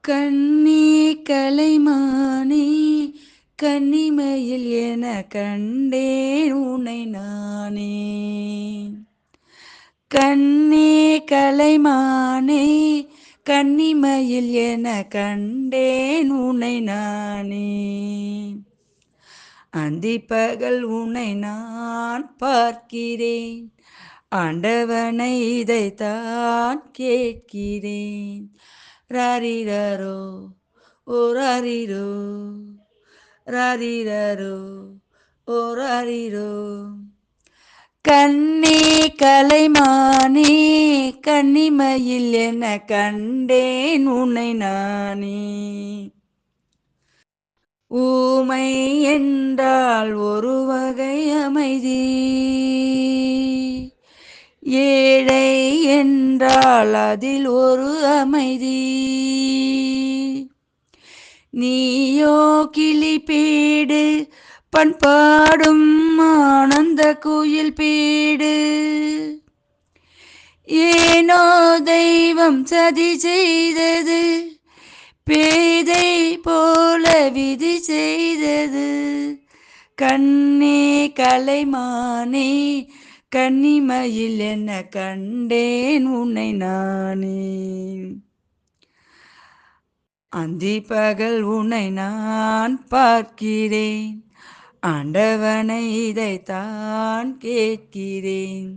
கண்ணே கலைமானே கன்னிமையில் என கண்டேன் உனை நானே. கண்ணே கலைமானே கன்னிமையில் என கண்டேன் உனை நானே. அந்திப்பகல் உனை நான் பார்க்கிறேன், ஆண்டவனை இதைத்தான் கேட்கிறேன். ராரிரரோ ஓ ராரிரோ, ராரிரரோ ஓ ராரிரோ. கண்ணே கலைமானே கன்னிமையில் என கண்டேன் உன்னை நானே. ஊமை என்றால் ஒரு வகை அமைதி, ஏழை என்றால் அதில் ஒரு அமைதி. நீயோ கிளிப்பேடு பண்பாடும் ஆனந்த குயில் பேடு. ஏனோ தெய்வம் சதி செய்தது, பேதை போல விதி செய்தது. கண்ணே கலைமானே கன்னிமையில் என்ன கண்டேன் உன்னை நானே. அந்திப்பகல் உன்னை நான் பார்க்கிறேன், ஆண்டவனை இதைத்தான் கேட்கிறேன்.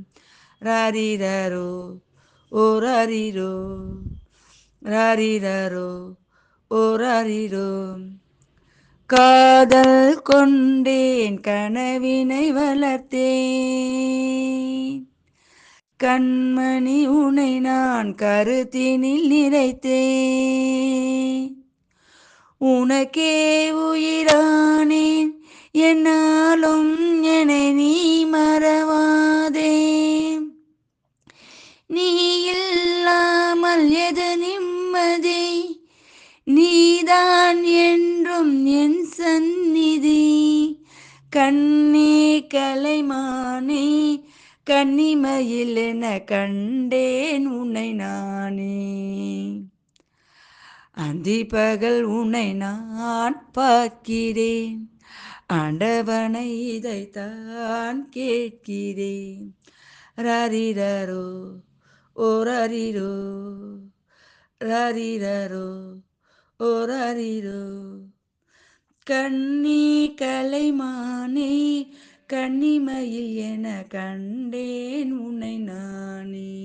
ராரிரரோ ஓ ராரிரோ, ராரிரரோ ஓ ராரிரோ. காதல் கொண்டேன் கனவினை வளர்த்தேன், கண்மணி உனை நான் கருத்தினில் நிறைத்தேன். உனக்கே உயிரானேன் என்னாலும் என்னை நீ மறவாதே. நீ இல்லாமல் எது நிம்மதி, நீதான் என்றும் என் சந்நிதி. கண்ணே கலைமானே கன்னிமையில் என கண்டேன் உன்னை நானே. அந்திப்பகல் உன்னை நான் பார்க்கிறேன், ஆண்டவனை இதைத்தான் கேட்கிறேன். ராரிரரோ ஓ ராரிரோ, ராரிரரோ ஓ ராரிரோ. கண்ணே கலைமானே கன்னிமையில் என கண்டேன் உன்னை நானே.